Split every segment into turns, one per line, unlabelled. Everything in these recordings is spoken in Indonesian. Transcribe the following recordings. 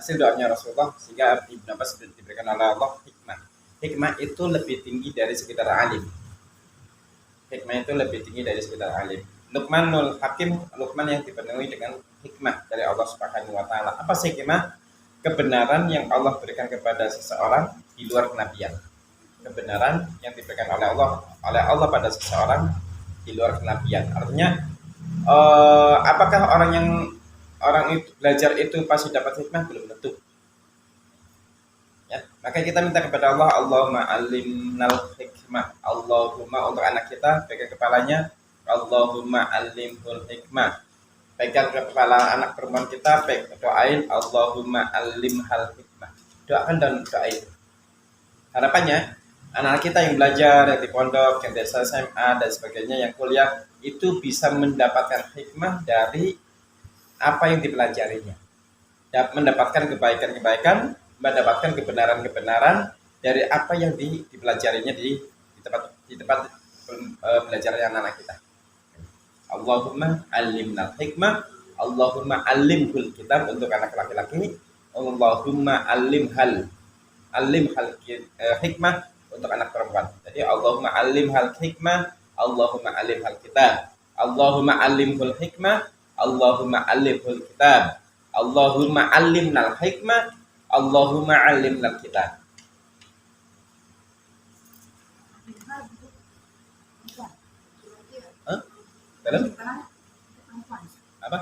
hasil doanya Rasulullah, sehingga Ibnu Abbas diberikan oleh Allah hikmah. Hikmah itu lebih tinggi dari sekedar alim. Hikmah itu lebih tinggi dari sekedar alim. Luqmanul Hakim, Luqman yang dipenuhi dengan hikmah dari Allah Subhanahu wa taala. Apa sih hikmah? Kebenaran yang Allah berikan kepada seseorang di luar kenabian. Kebenaran yang diberikan oleh Allah pada seseorang di luar kenabian. Artinya apakah orang itu belajar itu pasti dapat hikmah? Belum tentu. Ya, maka kita minta kepada Allah, Allahumma alimnal hikmah. Allahumma, untuk anak kita pegang kepalanya, Allahumma alimhul hikmah. Pegang kepala anak perempuan kita, doain Allahumma alimhal hikmah. Doakan dan doain. Harapannya anak kita yang belajar, yang di pondok, yang di SMA dan sebagainya, yang kuliah, itu bisa mendapatkan hikmah dari apa yang dipelajarinya, mendapatkan kebaikan-kebaikan, mendapatkan kebenaran-kebenaran dari apa yang dipelajarinya di tempat belajarnya anak kita. Allahumma alimnal hikmah, Allahumma alimhul kitab untuk anak laki-laki, Allahumma alimhal hikmah untuk anak perempuan. Jadi Allahumma alimhal hikmah, Allahumma alimhal kitab, Allahumma alimhul hikmah, Allahumma alimhul kitab, Allahumma alimnal hikmah, Allahumma alimnal kitab. Dalam apa?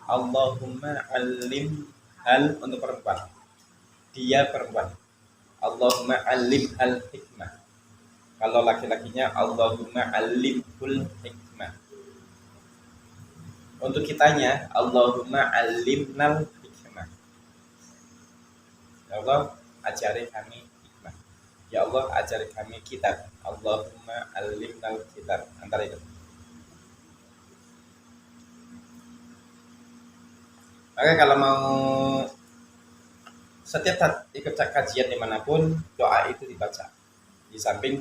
Allahumma alim hal untuk perempuan. Dia perempuan. Allahumma alim hal hikmah. Kalau laki-lakinya Allahumma alimhul hikmah. Untuk kitanya Allahumma alimnal hikmah. Ya Allah, ajari kami hikmah. Ya Allah, ajari kami kitab. Allahumma alimnal kitab. Antara itu. Maka kalau mau setiap ikut kajian dimanapun, doa itu dibaca. Di samping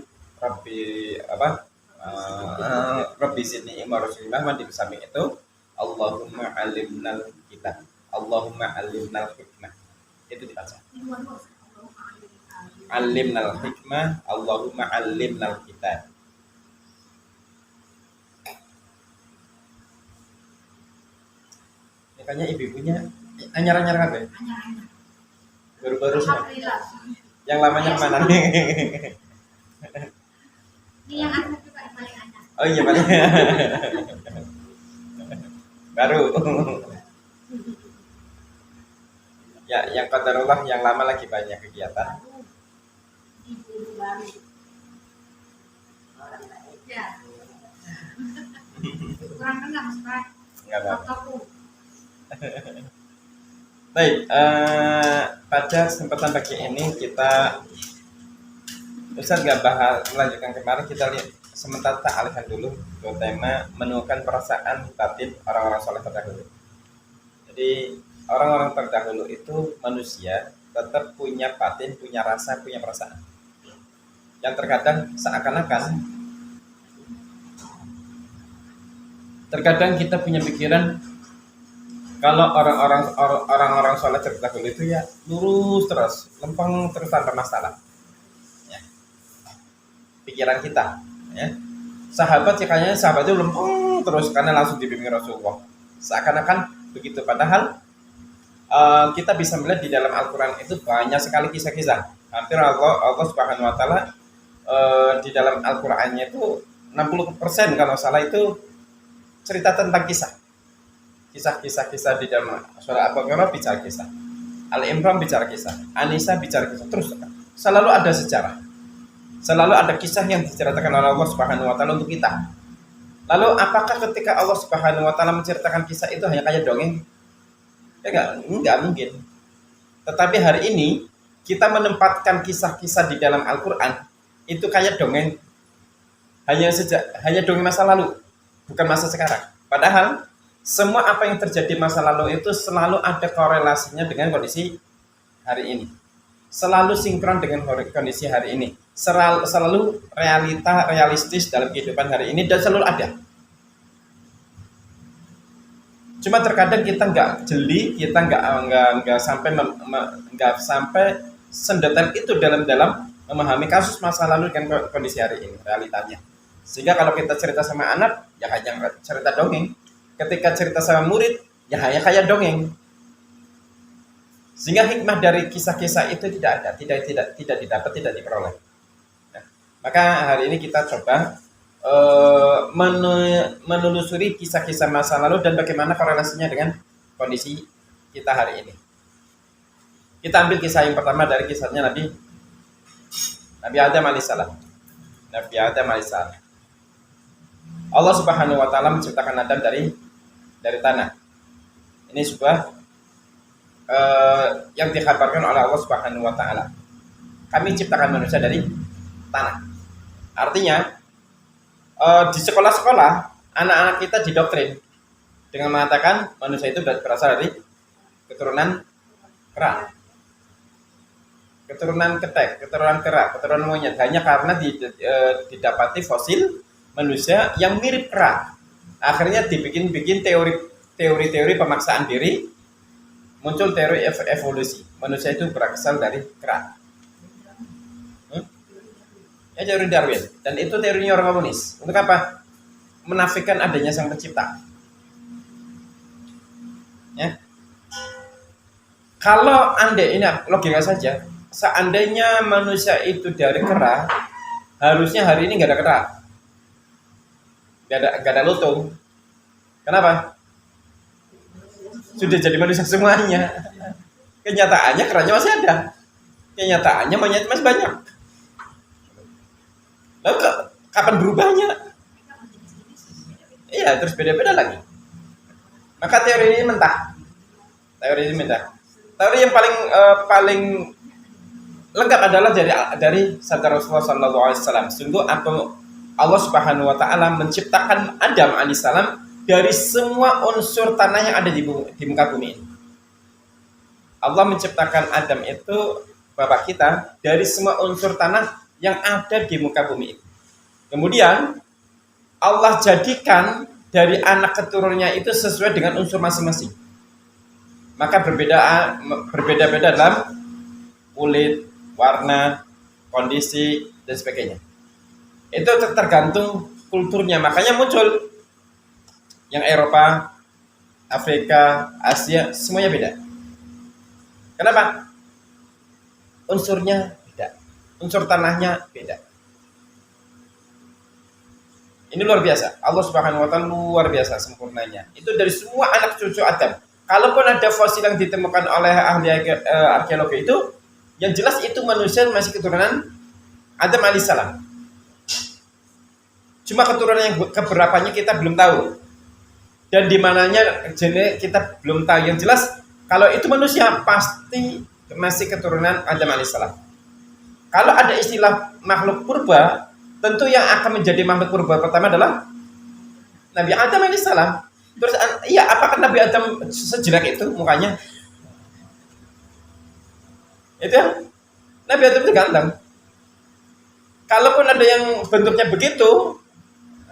Rabbi zidni ilma Rasulullah, di samping itu Allahumma alimnal kitab, Allahumma alimnal hikmah, itu dibaca. Alimnal hikmah, Allahumma alimnal kitab. Ini kayaknya ibu-ibunya anyar-anyar apa ya? Baru-baru semua. Yang lamanya mana nih?
Ini yang anak juga yang paling anak.
Oh iya paling. Baru. Ya, yang qadarullah yang lama lagi banyak kegiatan.
Ya. Kurang kenal, Pak.
Enggak apa-apa. Baik, pada kesempatan pagi ini kita Ustaz nggak bahas melanjutkan kemarin, kita lihat sementara tak alihkan dulu ke tema menemukan perasaan batin orang-orang soleh terdahulu. Jadi orang-orang terdahulu itu manusia tetap punya batin, punya rasa, punya perasaan. Yang terkadang terkadang kita punya pikiran kalau orang-orang soleh terdahulu itu ya lurus terus, lempeng terus tanpa masalah. Ya. Pikiran kita, ya. Sahabat itu lempeng terus karena langsung dibimbing Rasulullah. Seakan-akan begitu, padahal kita bisa melihat di dalam Al-Quran itu banyak sekali kisah-kisah. Hampir Allah Subhanahu Wa Taala di dalam Al-Qurannya itu 60% kalau salah itu cerita tentang kisah di dalam surah Al-Baqarah bicara kisah, Al-Imran bicara kisah, An-Nisa bicara kisah, terus selalu ada sejarah, selalu ada kisah yang diceritakan oleh Allah Subhanahu Wa Taala untuk kita. Lalu apakah ketika Allah Subhanahu Wa Taala menceritakan kisah itu hanya kayak dongeng? Ya enggak mungkin. Tetapi hari ini kita menempatkan kisah-kisah di dalam Al-Quran itu kayak dongeng, hanya dongeng masa lalu, bukan masa sekarang. Padahal semua apa yang terjadi masa lalu itu selalu ada korelasinya dengan kondisi hari ini. Selalu sinkron dengan kondisi hari ini. Selalu realistis dalam kehidupan hari ini dan selalu ada. Cuma terkadang kita nggak jeli, kita nggak sampai nggak sampai sedetail itu dalam memahami kasus masa lalu dengan kondisi hari ini realitanya. Sehingga kalau kita cerita sama anak, ya hanya cerita dongeng. Ketika cerita sama murid, ya hanya kayak dongeng. Sehingga hikmah dari kisah-kisah itu tidak ada, tidak didapat, tidak diperoleh. Nah, maka hari ini kita coba menelusuri kisah-kisah masa lalu dan bagaimana korelasinya dengan kondisi kita hari ini. Kita ambil kisah yang pertama dari kisahnya Nabi Adam alaihissalam. Nabi Adam alaihissalam. Allah Subhanahu wa taala menciptakan Adam dari tanah. Ini sebuah yang dikabarkan oleh Allah Subhanahu wa taala. Kami ciptakan manusia dari tanah. Artinya di sekolah-sekolah anak-anak kita didoktrin dengan mengatakan manusia itu berasal dari keturunan kera, keturunan ketek, keturunan kera, keturunan monyet, hanya karena didapati fosil manusia yang mirip kera. Akhirnya dibikin teori pemaksaan diri, muncul teori evolusi. Manusia itu berasal dari kera. Ya, teori Darwin, dan itu teorinya orang komunis. Untuk apa? Menafikan adanya sang pencipta. Ya. Kalau ini logika saja, seandainya manusia itu dari kera, harusnya hari ini nggak ada kera, nggak ada lutung. Kenapa? Sudah jadi manusia semuanya. Kenyataannya keranya masih ada. Kenyataannya monyet masih banyak. Lalu kapan berubahnya? Iya, terus beda-beda lagi. Maka teori ini mentah. Teori yang paling lengkap adalah dari sabda Rasulullah SAW. Sungguh Allah Subhanahu Wa Taala menciptakan Adam alaihissalam dari semua unsur tanah yang ada di muka bumi ini. Allah menciptakan Adam itu bapak kita dari semua unsur tanah yang ada di muka bumi ini. Kemudian Allah jadikan dari anak keturunannya itu sesuai dengan unsur masing-masing. Maka berbeda-beda dalam kulit, warna, kondisi dan sebagainya. Itu tergantung kulturnya. Makanya muncul yang Eropa, Afrika, Asia, semuanya beda. Kenapa? Unsurnya beda. Unsur tanahnya beda. Ini luar biasa. Allah Subhanahu wa taala luar biasa sempurnanya. Itu dari semua anak cucu Adam. Kalaupun ada fosil yang ditemukan oleh ahli arkeologi itu, yang jelas itu manusia masih keturunan Adam alaihissalam. Cuma keturunan yang keberapanya kita belum tahu. Dan di mananya jenis kita belum tahu. Yang jelas kalau itu manusia pasti masih keturunan Adam alaihissalam. Kalau ada istilah makhluk purba, tentu yang akan menjadi makhluk purba pertama adalah Nabi Adam alaihissalam. Terus, iya, apakah Nabi Adam sejelek itu mukanya? Itu ya? Nabi Adam itu ganteng. Kalaupun ada yang bentuknya begitu,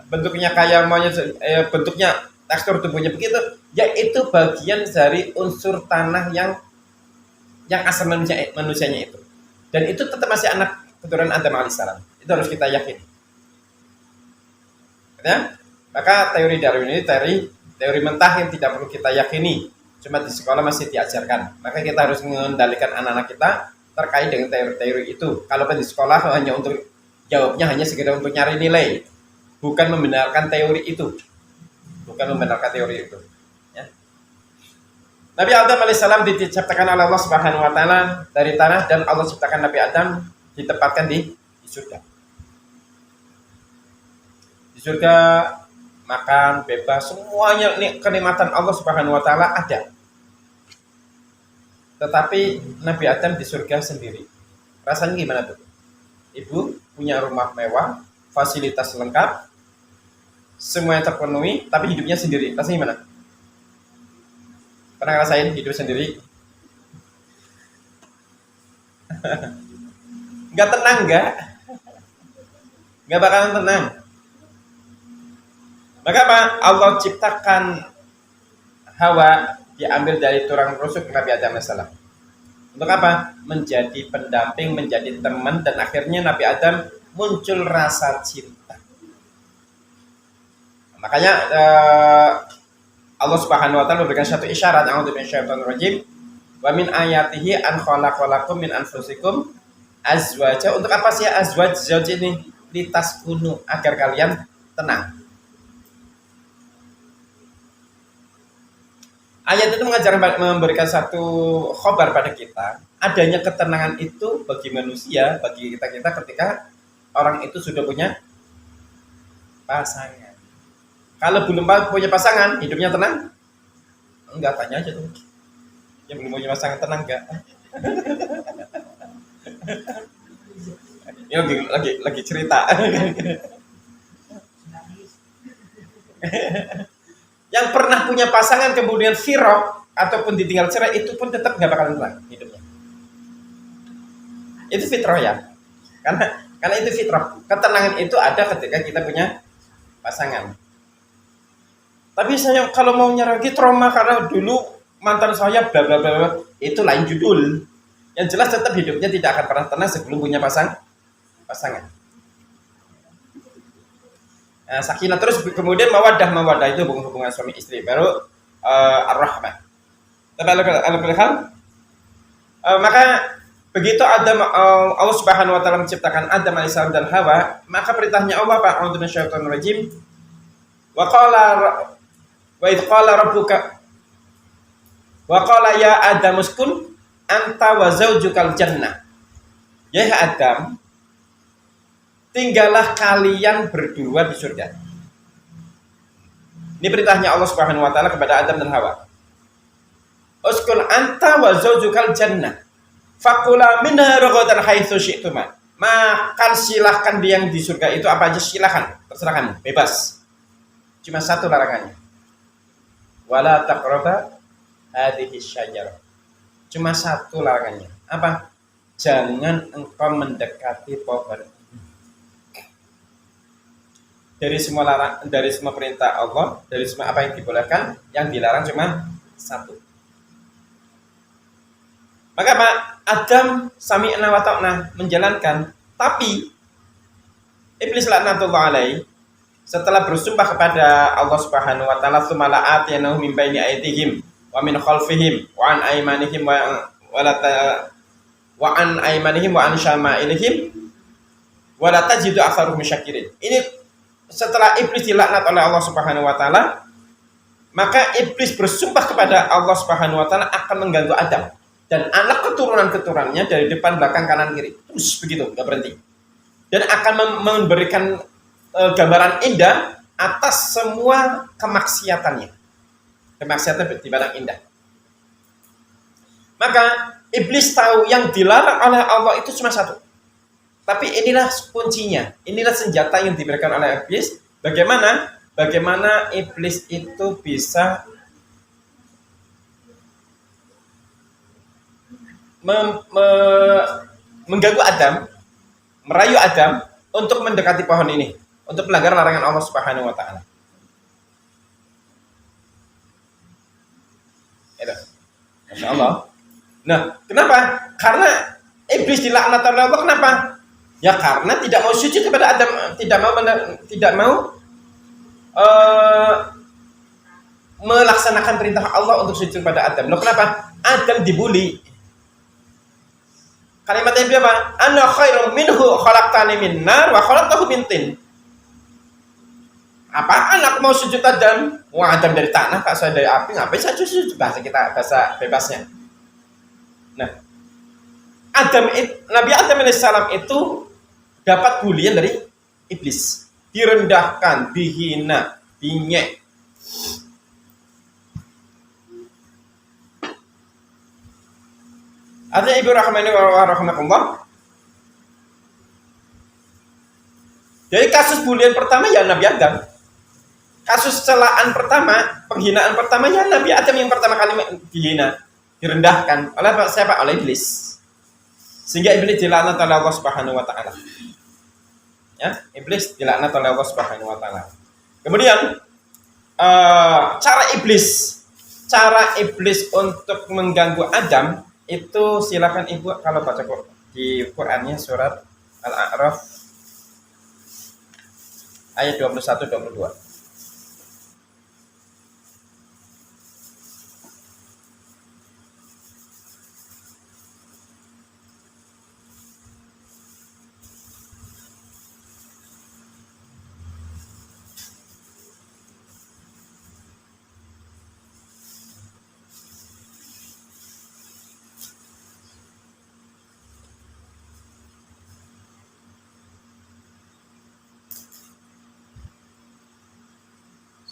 bentuknya kayak monyet, bentuknya tekstur tubuhnya begitu, yaitu bagian dari unsur tanah yang asal manusianya itu. Dan itu tetap masih anak keturunan Adam alaihissalam. Itu harus kita yakini. Ya? Maka teori Darwin ini teori mentah yang tidak perlu kita yakini. Cuma di sekolah masih diajarkan. Maka kita harus mengendalikan anak-anak kita terkait dengan teori-teori itu. Kalau di sekolah hanya untuk jawabnya hanya sekedar untuk nyari nilai, bukan membenarkan teori itu. Ya. Nabi Adam alaihissalam diciptakan oleh Allah Subhanahu wa taala dari tanah, dan Allah ciptakan Nabi Adam ditempatkan di surga. Di surga makan bebas, semuanya kenikmatan Allah Subhanahu wa taala ada. Tetapi Nabi Adam di surga sendiri. Rasanya gimana tuh? Ibu punya rumah mewah, fasilitas lengkap, semuanya terpenuhi, tapi hidupnya sendiri. Rasanya gimana? Pernah ngerasain hidup sendiri? Nggak tenang, nggak bakalan tenang. Maka apa? Allah ciptakan Hawa diambil dari tulang rusuk Nabi Adam alaihissalam. Untuk apa? Menjadi pendamping, menjadi teman, dan akhirnya Nabi Adam muncul rasa cinta. Makanya Allah Subhanahu wa taala memberikan satu isyarat, a'udzu minasyaitonir rajim. Wa min ayatihi an khalaqalakum min anfusikum azwaja. Untuk apa sih azwaj? Zauj ini litaskunu, agar kalian tenang. Ayat itu memberikan satu khobar pada kita, adanya ketenangan itu bagi manusia, bagi kita ketika orang itu sudah punya pasangan. Kalau belum punya pasangan, hidupnya tenang? Enggak, tanya aja tuh. Yang belum punya pasangan tenang enggak? Ini lagi cerita. Yang pernah punya pasangan kemudian firaq ataupun ditinggal cerai, itu pun tetap nggak bakalan tenang hidupnya. Itu fitrah ya, karena itu fitrah. Ketenangan itu ada ketika kita punya pasangan. Tapi saya kalau mau nyeragi trauma karena dulu mantan saya bla bla bla, itu lain judul. Yang jelas tetap hidupnya tidak akan pernah tenang sebelum punya pasangan. Nah, sakinah, terus kemudian mawaddah itu hubungan suami istri, baru ar-rahmah. Tapi maka begitu Adam, Allah Subhanahu wa taala menciptakan Adam alaihissalam dan Hawa, maka perintahnya Allah, Pak, a'udzu minasyaitonir rajim. Wa idh qala rabbuka wa qala ya Adam uskun anta wa zaujukal jannah. Ya Adam, tinggallah kalian berdua di surga. Ini perintahnya Allah Subhanahu wa taala kepada Adam dan Hawa. Uskun anta wa zaujukal jannah. Fakula minha ragadan haitsu syi'tuma. Makan silahkan dia yang di surga itu apa aja silahkan, terserah kamu, bebas. Cuma satu larangannya. Wala taqraba hadhihi syajarah. Cuma satu larangannya. Apa? Jangan engkau mendekati pohon. Dari semua perintah Allah, dari semua apa yang dibolehkan, yang dilarang cuma satu. Maka Pak Adam sami'na wa ta'na, menjalankan, tapi iblis laknatullah alaih setelah bersumpah kepada Allah Subhanahu wa taala, tsumma la'atiyanahu min baini aydihim wa min khalfihim wa an aymanihim wa an syama'ilihim wa la tajidu aktsaruhum syakirin. Ini setelah iblis dilaknat oleh Allah Subhanahu wa taala, maka iblis bersumpah kepada Allah Subhanahu wa taala akan mengganggu Adam dan anak keturunan-keturunannya dari depan, belakang, kanan, kiri. Terus begitu, enggak berhenti. Dan akan memberikan gambaran indah atas semua kemaksiatannya. Kemaksiatan dipandang indah. Maka iblis tahu yang dilarang oleh Allah itu cuma satu. Tapi inilah kuncinya, inilah senjata yang diberikan oleh iblis. Bagaimana iblis itu bisa mengganggu Adam, merayu Adam untuk mendekati pohon ini, untuk melanggar larangan Allah Subhanahu wa taala. Masya Allah. Nah, kenapa? Karena iblis dilaknat oleh Allah. Kenapa? Ya karena tidak mau sujud kepada Adam, tidak mau melaksanakan perintah Allah untuk sujud kepada Adam. Loh, kenapa? Adam dibully. Kalimatnya dia apa? Ana khairum minhu khalaqtani min nar wa khalaqtahu min tin. Apaan aku mau sujud Adam? Wah, Adam dari tanah, Kak, saya dari api, ngapain saya sujud? Bahasa bebasnya. Nah, Nabi Adam alaihissalam itu dapat bulian dari iblis, direndahkan, dihina, dinyek. Ada ibu rahmani wa rahmatullah. Jadi kasus bulian pertama ya Nabi Adam. Kasus celaan pertama, penghinaan pertama ya Nabi Adam yang pertama kali dihina, direndahkan oleh siapa? Oleh iblis. Sehingga iblis dilaknat oleh Allah Subhanahu wa taala. Ya, iblis dilaknat oleh Allah Subhanahu wa taala. Kemudian cara iblis cara iblis untuk mengganggu Adam itu silakan ibu kalau baca di Qurannya surat Al-A'raf ayat 21-22.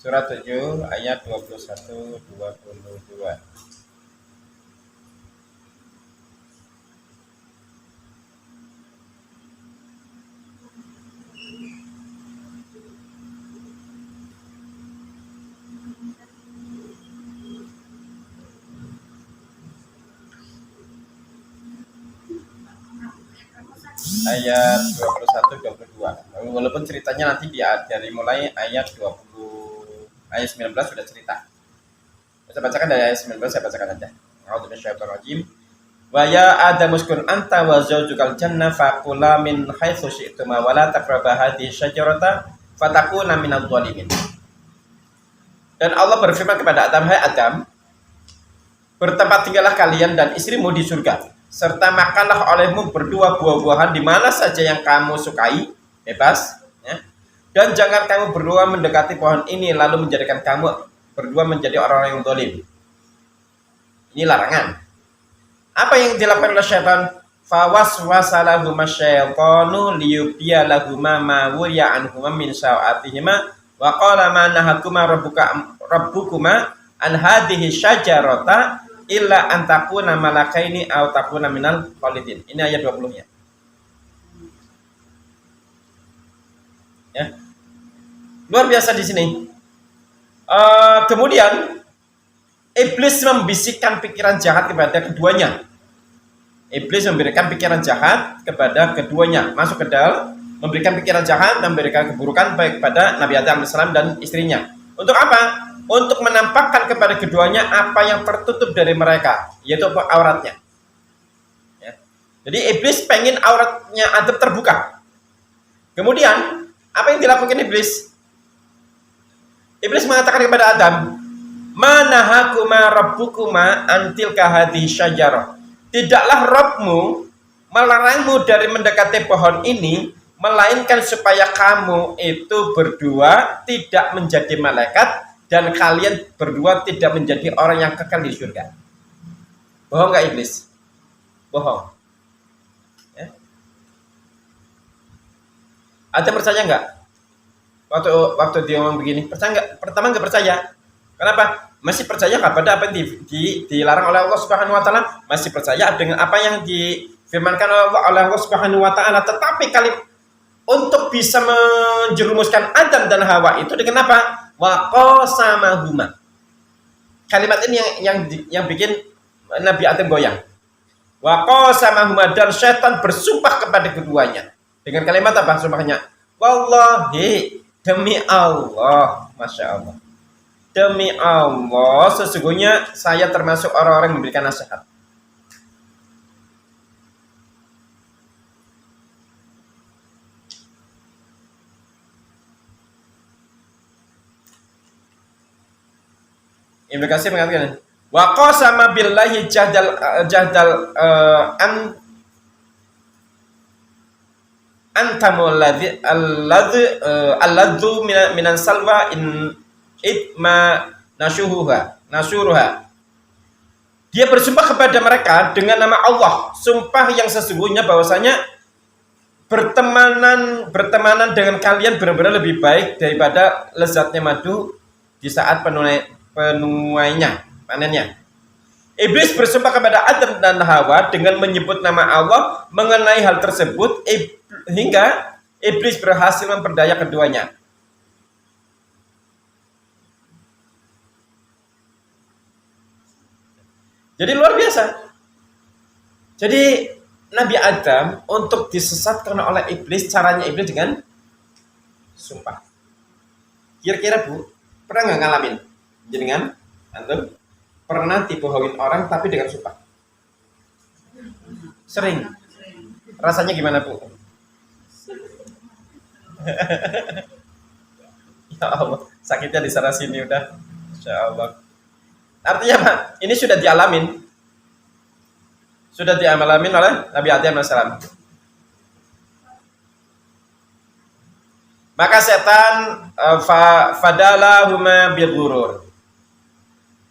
Surat 7 ayat 21-22. Ayat 21-22. Walaupun ceritanya nanti dari mulai ayat 19 sudah cerita. Saya bacakan dari ayat 19, saya bacakan aja. A'udzu minasyaitonir rajim. Wa ya Adam uskun anta wa zawjukal jannah faqula min haitsu syi'tuma wa la taqrabu hadhihi syajarata fatakuna minadh dhalimin. Dan Allah berfirman kepada Adam, "Hai Adam, bertempat tinggallah kalian dan istrimu di surga, serta makanlah olehmu berdua buah-buahan di mana saja yang kamu sukai, bebas, ya. Dan jangan kamu berdua mendekati pohon ini lalu menjadikan kamu berdua menjadi orang yang zalim." Ini larangan. Apa yang dilakukan oleh syaitan? Fawaswasa lahuma syaitanu liyubdiya lahuma ma wuriya anhuma min sawatihima wa qala ma nahakuma rabbukuma an hadhihi syajarata illa an takuna malakaini aw takuna minal khalidin. Ini ayat 20-nya. Ya. Luar biasa di sini. Kemudian iblis membisikkan pikiran jahat kepada keduanya. Iblis memberikan pikiran jahat kepada keduanya, masuk ke dalam, memberikan pikiran jahat, memberikan keburukan baik kepada Nabi Adam AS dan istrinya. Untuk apa? Untuk menampakkan kepada keduanya apa yang tertutup dari mereka, yaitu auratnya. Ya. Jadi iblis pengen auratnya Adam terbuka. Kemudian apa yang dilakukan iblis? Iblis mengatakan kepada Adam, "Manahakuma rabbukuma antil kahati syajarah." Tidaklah Rabbmu melarangmu dari mendekati pohon ini, melainkan supaya kamu itu berdua tidak menjadi malaikat dan kalian berdua tidak menjadi orang yang kekal di surga. Bohong gak iblis? Bohong. Ya. Ada percaya nggak? Waktu dia ngomong begini, percaya nggak? Pertama nggak percaya. Kenapa? Masih percaya kepada apa yang dilarang oleh Allah Subhanahu Wa Taala? Masih percaya dengan apa yang difirmankan oleh Allah Subhanahu Wa Taala? Tetapi untuk bisa menjerumuskan Adam dan Hawa itu dengan apa? Wa qasamahuma. Kalimat ini yang bikin Nabi Adam goyang. Wa qasamahuma, dan syaitan bersumpah kepada keduanya dengan kalimat apa sumpahnya? Wallahi, demi Allah, masya Allah. Demi Allah, sesungguhnya saya termasuk orang-orang yang memberikan nasihat. Ibnu Katsir mengatakan, wa qasama billahi jahdal antamul alladzu minan salwa in itma nasuruha. Dia bersumpah kepada mereka dengan nama Allah, sumpah yang sesungguhnya bahwasanya bertemanan dengan kalian benar-benar lebih baik daripada lezatnya madu di saat penuainya, panennya. Iblis bersumpah kepada Adam dan Hawa dengan menyebut nama Allah mengenai hal tersebut hingga iblis berhasil memperdaya keduanya. Jadi luar biasa. Jadi Nabi Adam untuk disesatkan oleh iblis, caranya iblis dengan sumpah. Kira-kira Bu, pernah nggak ngalamin? Jenengan, antum pernah dibohongin orang tapi dengan sumpah? Sering. Rasanya gimana, Bu? Ya Allah, sakitnya di sana sini udah. Insya Allah. Artinya apa? Ini sudah dialamin. Sudah dialamin oleh Nabi Adam AS. Maka setan fadalahuma bighurur.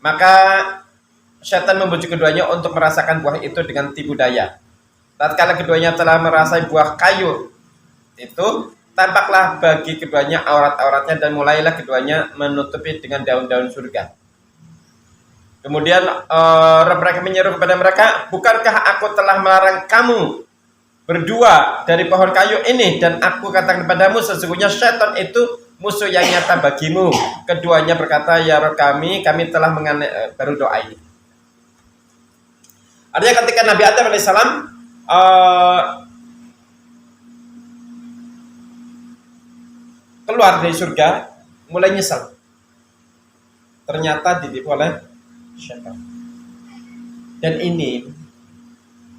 Maka setan membujuk keduanya untuk merasakan buah itu dengan tipu daya. Tatkala keduanya telah merasai buah kayu itu, tampaklah bagi keduanya aurat-auratnya dan mulailah keduanya menutupi dengan daun-daun surga. Kemudian mereka menyeru kepada mereka, bukankah aku telah melarang kamu berdua dari pohon kayu ini, dan aku katakan kepadamu sesungguhnya syaitan itu musuh yang nyata bagimu. Keduanya berkata, ya Rabb kami telah baru doa ini. Artinya ketika Nabi Adam alaihissalam keluar dari surga, mulai nyesal. Ternyata ditipu oleh syaitan. Dan ini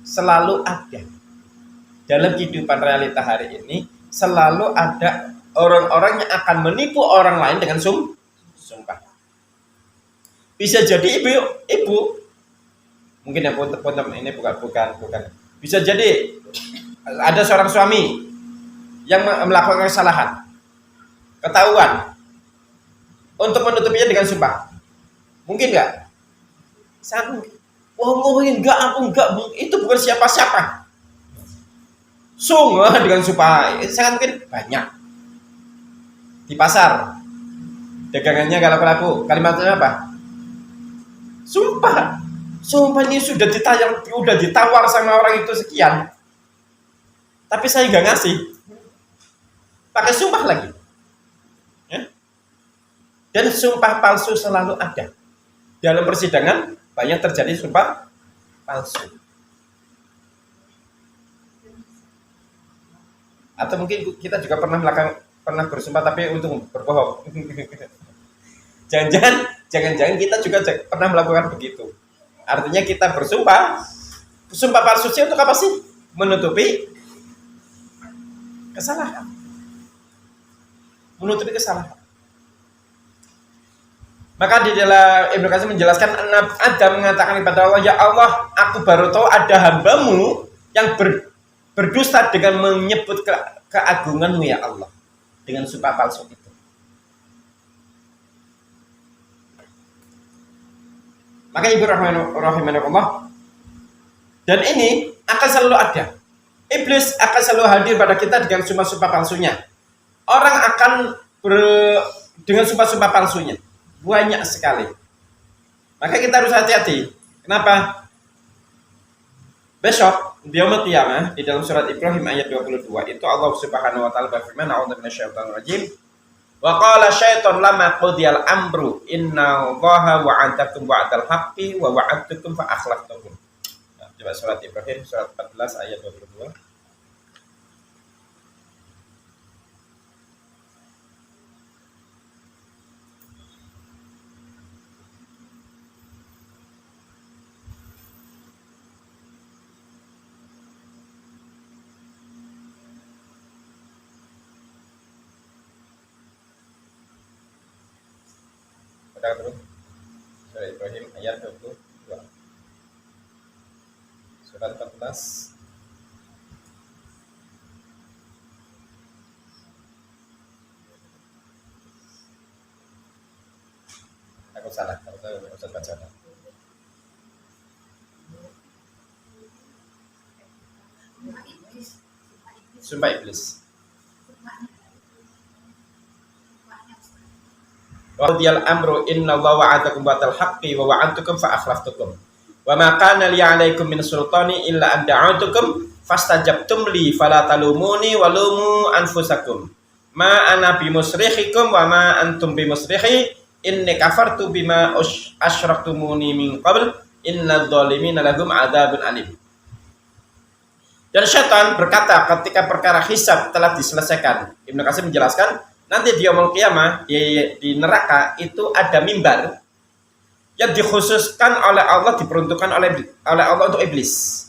selalu ada dalam kehidupan realita hari ini. Selalu ada orang-orang yang akan menipu orang lain dengan sumpah. Bisa jadi ibu mungkin ya pun ini bukan. Bisa jadi ada seorang suami yang melakukan kesalahan, ketahuan, untuk menutupinya dengan sumpah. Mungkin nggak? Sangat mungkin. Wah, enggak, aku enggak, itu bukan siapa-siapa. Sungguh dengan sumpah, sangat mungkin banyak. Di pasar, dagangannya kalau laku, kalimatnya apa? Sumpah. Sumpah ini sudah ditawar sama orang itu sekian. Tapi saya nggak ngasih. Pakai sumpah lagi. Ya? Dan sumpah palsu selalu ada. Dalam persidangan banyak terjadi sumpah palsu. Atau mungkin kita juga pernah bersumpah tapi untuk berbohong. Jangan-jangan kita juga pernah melakukan begitu. Artinya kita bersumpah palsu untuk apa sih? Menutupi kesalahan. Maka di dalam Ibnu Katsir menjelaskan, Adam mengatakan kepada Allah, ya Allah, aku baru tahu ada hambamu yang berdusta dengan menyebut keagunganmu ya Allah, dengan sumpah palsu itu. Maka ibu rahimahullah, dan ini akan selalu ada. Iblis akan selalu hadir pada kita dengan sumpah-sumpah palsunya. Orang akan dengan sumpah-sumpah palsunya banyak sekali. Maka kita harus hati-hati. Kenapa? Besok di yaumul qiyamah, di dalam surat Ibrahim ayat 22 itu Allah Subhanahu wa taala berfirman, a'udzu minasyaitonir rajim. Wa qala syaiton lama qudiyal amru inna Allaha wa'adakum wa'dal haqqi wa wa'adtukum fa akhlaftukum. Nah, coba surat Ibrahim surat 14 ayat 22. Surat Ibrahim ayat 22. Surat 14 aku salah, Ustaz baca. Sumpah iblis. Wadiyal amru inna Allaha wa'adakum wa'dal haqqi wa wa'adtukum fa akhlaftukum. Wa ma kana li 'alaikum min sultani illa an da'utukum fastajabtum li fala talumuni wa lumu anfusakum. Ma ana bimusrikhikum wa ma antum bimusrikhi inni kafartu bima asyraktumuni min qabl innadz zalimina lahum 'adzabun alim. Dan syaitan berkata ketika perkara hisab telah diselesaikan, Ibnu Katsir menjelaskan, nanti di yaumul qiyamah di neraka itu ada mimbar yang dikhususkan oleh Allah, diperuntukkan oleh Allah untuk iblis.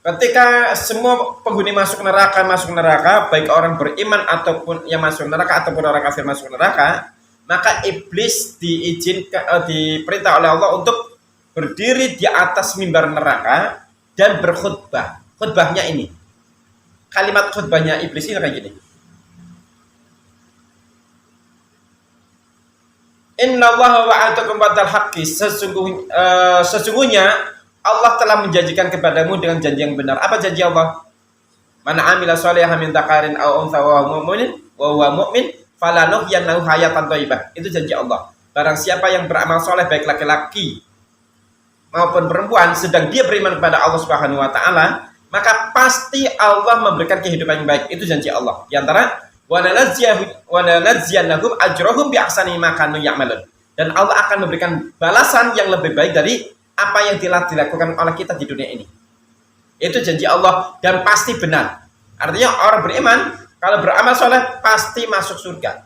Ketika semua penghuni masuk neraka, baik orang beriman ataupun yang masuk neraka ataupun orang kafir masuk neraka, maka iblis diperintah oleh Allah untuk berdiri di atas mimbar neraka dan berkhutbah. Khutbahnya ini, kalimat khutbahnya iblis ini kayak gini. Innallaha wa'adakum wa'dal haqqi, sesungguhnya Allah telah menjanjikan kepadamu dengan janji yang benar. Apa janji Allah? Man 'amila shalihan min dzakarin aw untha wa huwa mu'min falanuhyiyannahu hayatan thayyibah. Itu janji Allah. Barang siapa yang beramal soleh baik laki-laki maupun perempuan sedang dia beriman kepada Allah Subhanahu wa taala, maka pasti Allah memberikan kehidupan yang baik. Itu janji Allah. Di antara wa lanadziyannahum ajrahum bi ahsani ma kanu ya'malun. Dan Allah akan memberikan balasan yang lebih baik dari apa yang telah dilakukan oleh kita di dunia ini. Itu janji Allah dan pasti benar. Artinya orang beriman kalau beramal soleh pasti masuk surga.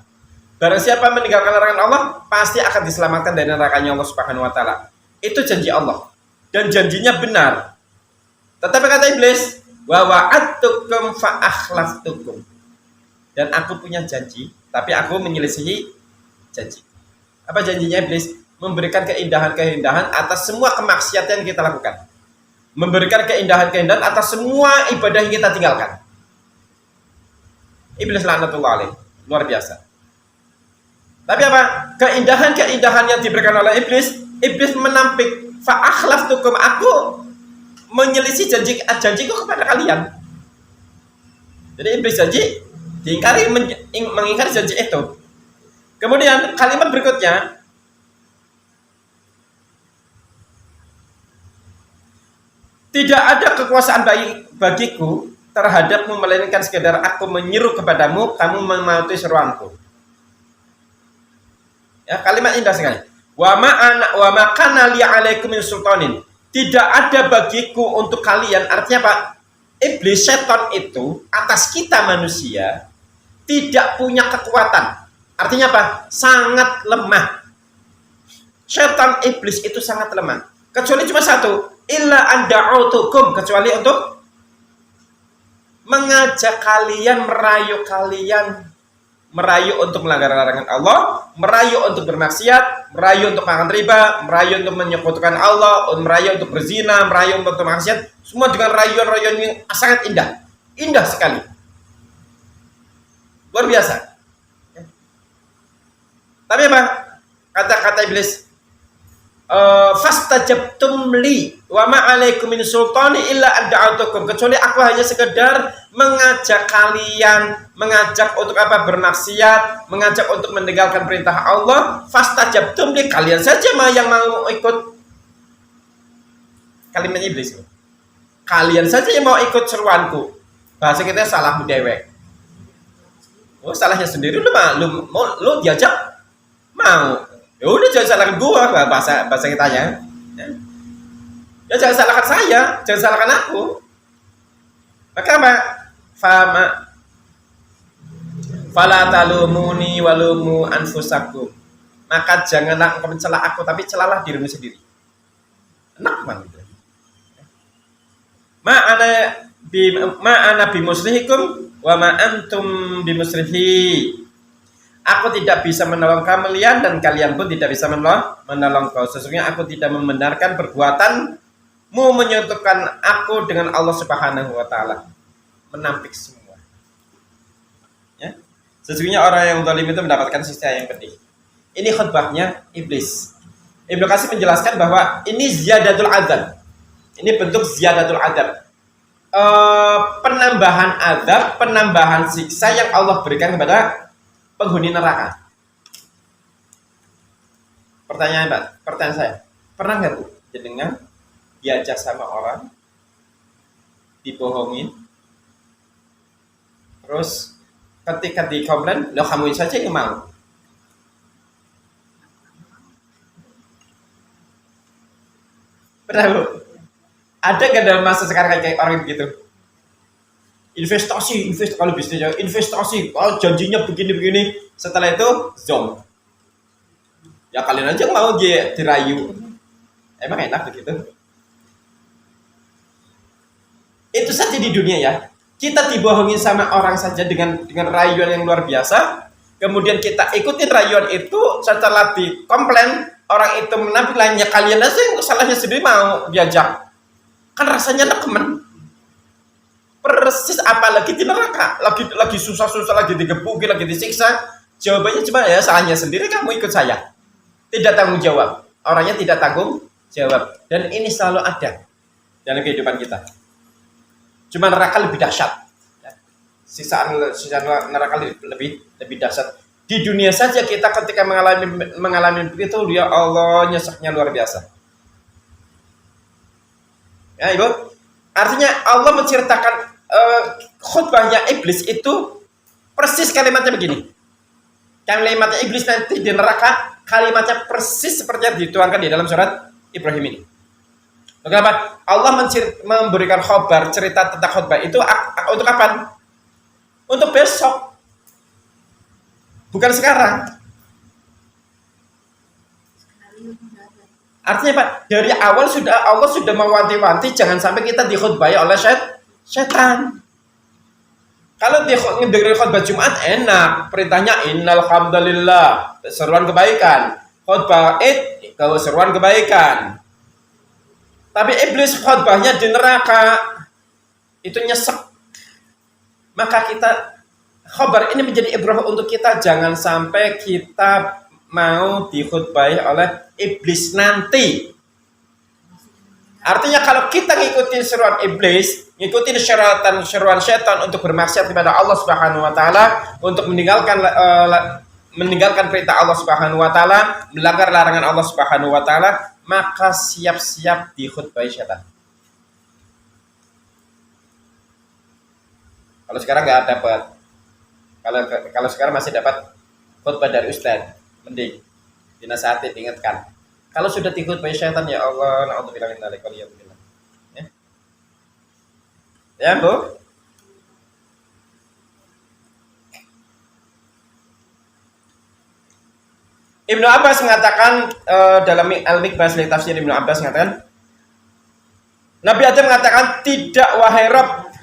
Barang siapa meninggalkan larangan Allah pasti akan diselamatkan dari nerakanya Allah Subhanahu wa taala. Itu janji Allah dan janjinya benar. Tetapi kata iblis, wa wa'adtukum fa akhlaftukum. Dan aku punya janji, tapi aku menyelisihi janji. Apa janjinya iblis? Memberikan keindahan-keindahan atas semua kemaksiatan yang kita lakukan. Memberikan keindahan-keindahan atas semua ibadah yang kita tinggalkan. Iblis laknatullah alaih. Luar biasa. Tapi apa? Keindahan-keindahan yang diberikan oleh iblis menampik. Fa'akhlaftukum, aku menyelisih janjiku kepada kalian. Jadi iblis janji, mengingkari janji itu. Kemudian kalimat berikutnya, tidak ada kekuasaan bagiku terhadapmu melainkan sekedar aku menyeru kepadamu, kamu mematuhi seruanku. Ya, kalimat indah sekali. Wa ma kana li 'alaikum min sultanin. Tidak ada bagiku untuk kalian. Artinya apa? Iblis, setan itu atas kita manusia tidak punya kekuatan. Artinya apa? Sangat lemah. Setan iblis itu sangat lemah. Kecuali cuma satu, illa anda'utukum, kecuali untuk mengajak kalian, merayu untuk melanggar larangan Allah, merayu untuk bermaksiat, merayu untuk makan riba, merayu untuk menyekutukan Allah, merayu untuk berzina, merayu untuk maksiat, semua dengan rayuan-rayuan yang sangat indah. Indah sekali. Luar biasa. Tapi apa? Kata-kata iblis, fastajabtum li wa ma 'alaikum min sultani illa ad'autukum, kecuali aku hanya sekedar mengajak kalian, mengajak untuk apa? Bermaksiat, mengajak untuk meninggalkan perintah Allah. Fastajabtum li, kalian saja yang mau ikut. Kalimat iblis. Kalian saja yang mau ikut seruanku. Bahasa kita salah dewek. Oh, salahnya sendiri, lu diajak mau. Ya udah, jangan salahkan gua, bahasa kitanya. Ya jangan salahkan saya, jangan salahkan aku. Maka apa? Fala talumuni walumu anfusakum. Maka janganlah engkau mencela aku, tapi celalah dirimu sendiri. Enak banget. Ma ana bimusrihikum wa ma antum bimusrihi. Aku tidak bisa menolong kalian dan kalian pun tidak bisa menolong kau. Sesungguhnya aku tidak membenarkan perbuatanmu menyatukan aku dengan Allah Subhanahu wa taala. Menampik semua. Ya. Sesungguhnya orang yang zalim itu mendapatkan sisa yang pedih. Ini khutbahnya iblis. Ibnu Katsir menjelaskan bahwa ini ziyadatul azab. Ini bentuk ziyadatul azab. Penambahan azab, penambahan siksa yang Allah berikan kepada penghuni neraka. Pertanyaan saya, pernah nggak Bu jenengan diajak sama orang, dibohongin, terus ketika dikomplain, lo kamu saja yang mau? Pernah Bu? Ada nggak dalam masa sekarang kayak orang begitu? Investasi kalau bisnisnya investasi, janjinya begini-begini, setelah itu zong. Ya kalian aja yang mau dirayu. Emang enak begitu? Itu saja di dunia ya. Kita dibohongin sama orang saja dengan rayuan yang luar biasa. Kemudian kita ikutin rayuan itu, setelah dikomplain orang itu menampil lainnya, kalian aja yang salahnya sendiri mau diajak. Kan rasanya nekemen. Persis apalagi di neraka, lagi susah-susah, lagi digebukin, lagi disiksa. Jawabannya cuma ya salahnya sendiri, kamu ikut saya. Tidak tanggung jawab. Orangnya tidak tanggung jawab. Dan ini selalu ada dalam kehidupan kita. Cuma neraka lebih dahsyat. Sisaan neraka lebih dahsyat. Di dunia saja kita ketika mengalami begitu, ya Allah, nyeseknya luar biasa. Ya, Ibu. Artinya Allah menceritakan khutbahnya iblis itu persis kalimatnya begini. Kalimatnya iblis nanti di neraka, kalimatnya persis seperti yang dituangkan di dalam surat Ibrahim ini. Kenapa? Allah memberikan khabar, cerita tentang khutbah itu untuk kapan? Untuk besok. Bukan sekarang. Artinya Pak, dari awal Allah sudah mewanti-wanti jangan sampai kita dikhutbahi oleh setan. Kalau dengerin khutbah Jumat enak, perintahnya innal hamdalillah, seruan kebaikan. Khutbah Id, kalau seruan kebaikan. Tapi iblis khutbahnya di neraka, itu nyesek. Maka kita khabar ini menjadi ibrah untuk kita, jangan sampai kita mau dikhutbahi oleh iblis nanti. Artinya kalau kita ngikutin seruan iblis, ngikutin seruan setan untuk bermaksiat kepada Allah Subhanahu wa taala, untuk meninggalkan perintah Allah Subhanahu wa taala, melanggar larangan Allah Subhanahu wa taala, maka siap-siap dikhutbahi setan. Kalau sekarang nggak dapat, kalau sekarang masih dapat khutbah dari ustaz, mending dinasihati, diingatkan. Kalau sudah dikhutbahi setan, ya Allah, na'udzubillah min dzalik, waliyadzubillah. Ya. Ya, Bu. Ibnu Abbas mengatakan dalam Al-Mikbah li tafsir Ibnu Abbas mengatakan, Nabi Adam mengatakan, tidak wahai Rabb,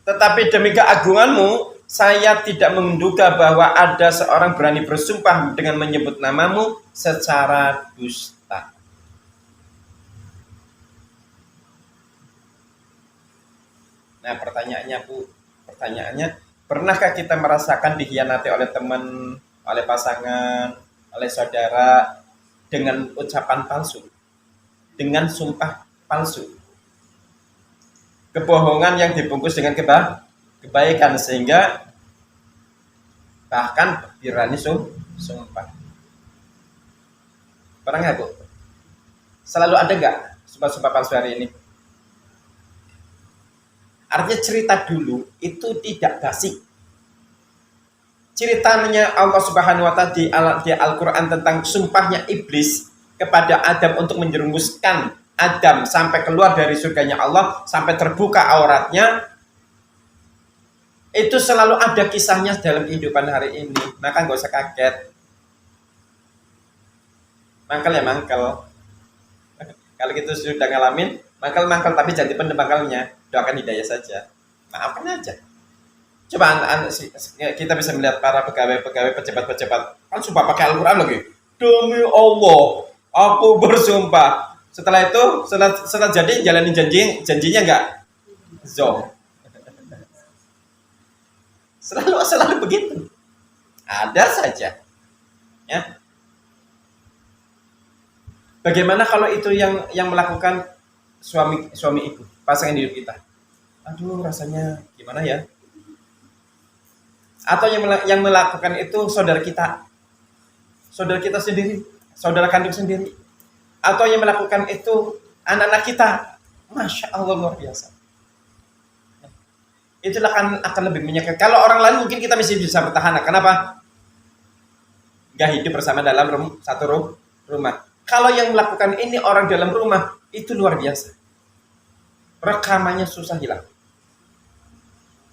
tetapi demi keagunganmu saya tidak menduga bahwa ada seorang berani bersumpah dengan menyebut namamu secara dusta. Nah, pertanyaannya, pernahkah kita merasakan dikhianati oleh teman, oleh pasangan, oleh saudara dengan ucapan palsu, dengan sumpah palsu, kebohongan yang dibungkus dengan kebaikan sehingga bahkan berani sumpah? Pernah nggak, Bu? Selalu ada nggak sumpah-sumpah palsu hari ini? Artinya cerita dulu itu tidak basi. Ceritanya Allah Subhanahu wa taala di Al-Qur'an tentang sumpahnya iblis kepada Adam untuk menjerumuskan Adam sampai keluar dari surganya Allah, sampai terbuka auratnya. Itu selalu ada kisahnya dalam kehidupan hari ini. Maka nggak usah kaget. Mangkel ya mangkel. Kalau kita sudah ngalamin, mangkel tapi jangan dipendam mangkelnya. Doakan hidayah saja. Maafkan aja. Coba kita bisa melihat para pegawai pejabat kan sumpah pakai Al-Quran lagi. Demi Allah, aku bersumpah. Setelah itu, setelah jadi jalanin janjinya enggak? Zong. Selalu begitu. Ada saja. Ya. Bagaimana kalau itu yang melakukan suami ibu, pasangan hidup kita? Aduh, rasanya gimana ya? Atau yang melakukan itu saudara kita sendiri, saudara kandung sendiri, atau yang melakukan itu anak-anak kita, masya Allah luar biasa. Itulah akan lebih menyakitkan. Kalau orang lain mungkin kita masih bisa bertahan. Kenapa? Gak hidup bersama dalam satu rumah. Kalau yang melakukan ini orang dalam rumah, itu luar biasa. Rekamannya susah hilang.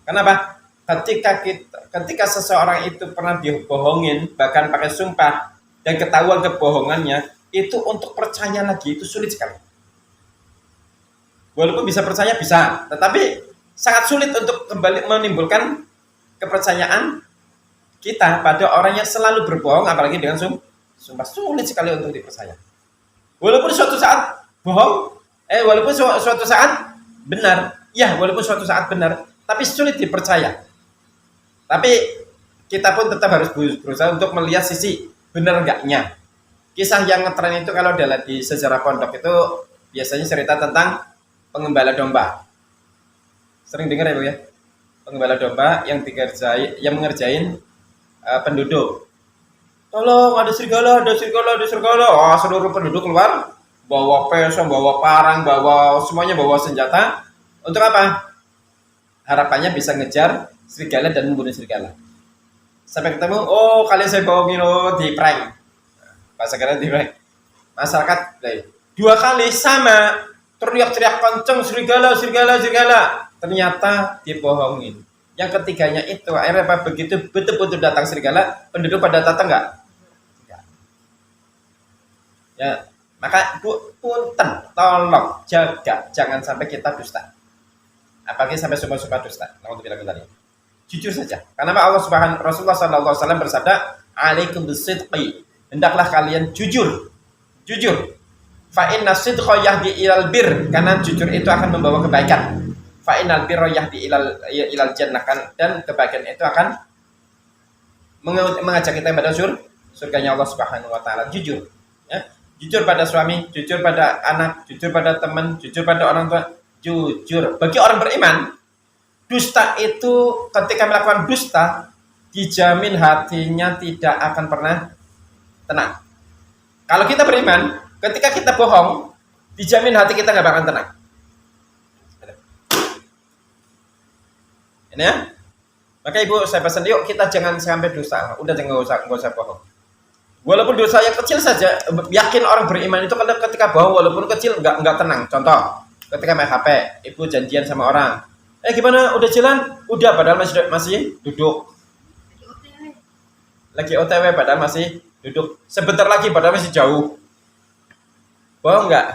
Kenapa? Ketika seseorang itu pernah dibohongin, bahkan pakai sumpah, dan ketahuan kebohongannya, itu untuk percaya lagi itu sulit sekali. Walaupun bisa percaya bisa, tetapi sangat sulit untuk kembali menimbulkan kepercayaan kita pada orang yang selalu berbohong, apalagi dengan sumpah. Sulit sekali untuk dipercaya. Walaupun suatu saat bohong, walaupun suatu saat benar, ya walaupun suatu saat benar, tapi sulit dipercaya. Tapi kita pun tetap harus berusaha untuk melihat sisi benar enggaknya. Kisah yang ngetren itu kalau di sejarah pondok itu biasanya cerita tentang pengembala domba. Sering dengar ya Bu ya? Pengembala domba yang mengerjain penduduk. Tolong ada serigala, ada serigala, ada serigala. Oh, seluruh penduduk keluar bawa peso, bawa parang, semuanya bawa senjata. Untuk apa? Harapannya bisa ngejar serigala dan membunuh serigala. Sampai ketemu, oh kalian saya bohongin, oh di prank. Bahasa kalian di prank. Masyarakat, dua kali sama, teriak-teriak kenceng, serigala, serigala, serigala. Ternyata dibohongin. Yang ketiganya itu, akhirnya begitu betul-betul datang serigala, penduduk pada datang enggak? Ya, maka punten, tolong jaga, jangan sampai kita dusta. Apalagi sampai sumpah-sumpah dusta. Tadi. Jujur saja. Karena Rasulullah SAW bersabda, "Alaikum bisidqi." Hendaklah kalian jujur. Jujur. Fa inna sidqa yahdi ilal bir, karena jujur itu akan membawa kebaikan. Fa innal birra yahdi ilal jannah, dan kebaikan itu akan mengajak kita pada surganya Allah Subhanahu wa taala. Jujur. Ya. Jujur pada suami, jujur pada anak, jujur pada teman, jujur pada orang tua, jujur. Bagi orang beriman, dusta itu ketika melakukan dusta, dijamin hatinya tidak akan pernah tenang. Kalau kita beriman, ketika kita bohong, dijamin hati kita nggak bakal tenang. Ini ya. Maka ibu saya pesan, yuk kita jangan sampai dusta. Udah jangan nggak usah bohong. Walaupun dosa yang kecil saja, yakin orang beriman itu ketika bohong walaupun kecil nggak tenang. Contoh, ketika main HP, ibu janjian sama orang, gimana? Udah jalan? Udah, padahal masih duduk. Lagi OTW padahal masih duduk. Sebentar lagi padahal masih jauh. Bohong nggak?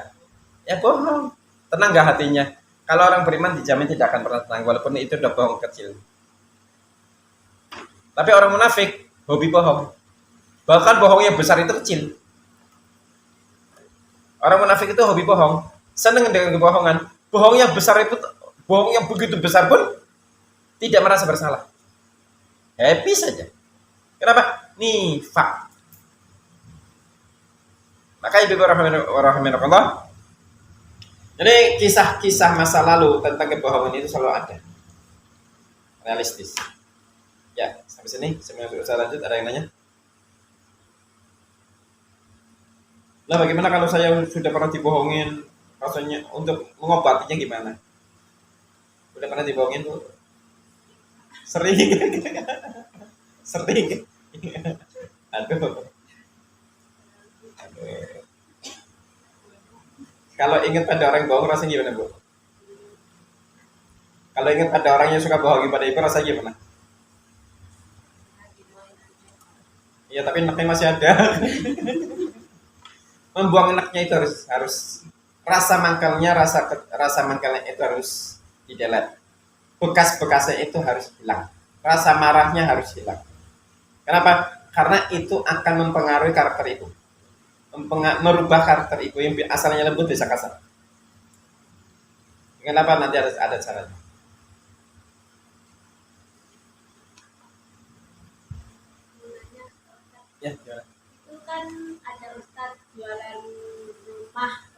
Ya bohong. Tenang nggak hatinya? Kalau orang beriman dijamin tidak akan pernah tenang walaupun itu udah bohong kecil. Tapi orang munafik hobi bohong. Bahkan bohong yang besar itu kecil. Orang munafik itu hobi bohong, senang dengan kebohongan. Bohong yang besar itu, bohong yang begitu besar pun tidak merasa bersalah. Happy saja. Kenapa? Nifak. Maka ibu rahimahullah. Jadi kisah-kisah masa lalu tentang kebohongan itu selalu ada. Realistis. Ya, sampai sini sebelum saya lanjut ada yang nanya? Lah bagaimana kalau saya sudah pernah dibohongin, rasanya untuk mengobatinya gimana? Sudah pernah dibohongin tuh? Sering. Sering. Aduh. Kalau ingat pada orang yang bohong rasanya gimana, Bu? Kalau ingat ada orang yang suka bohongi pada ibu rasanya gimana? Iya, tapi enaknya masih ada. Membuang enaknya itu harus rasa mangkalnya itu harus di-delete. Bekas-bekasnya itu harus hilang. Rasa marahnya harus hilang. Kenapa? Karena itu akan mempengaruhi karakter ibu. Merubah karakter ibu yang asalnya lembut bisa kasar. Kenapa? Nanti harus ada caranya. Ya, gimana?
Itu kan ada Ustadz jualan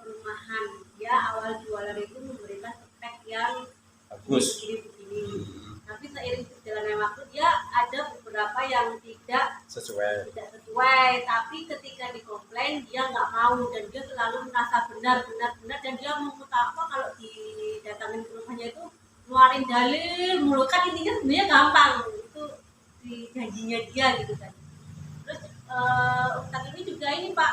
rumahan. Dia awal jualan itu memberikan spek yang
Bagus.
begini. Tapi seiring berjalannya waktu dia ada beberapa yang tidak sesuai. Tapi ketika dikomplain dia nggak mau dan dia selalu merasa benar dan dia memutar apa kalau didatangin ke rumahnya itu ngeluarin dalil mulu, kan intinya sebenarnya gampang itu di janjinya dia gitu kan. Terus Ustadz ini juga ini Pak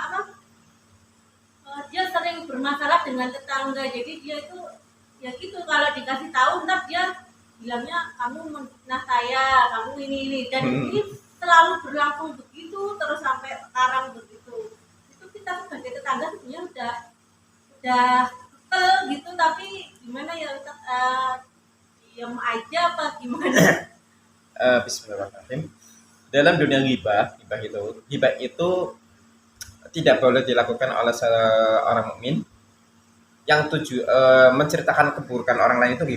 dia sering bermasalah dengan tetangga, jadi dia itu ya gitu kalau dikasih tahu ntar dia bilangnya kamu menfitnah saya, kamu ini dan ini selalu berlangsung begitu terus sampai sekarang begitu. kita sebagai tetangga sebenarnya udah kesel gitu, tapi gimana ya Ustaz, diam aja apa gimana?
Bismillahirrahmanirrahim. Dalam dunia ghibah itu tidak boleh dilakukan oleh seorang mukmin yang menceritakan keburukan orang lain itu ghibah.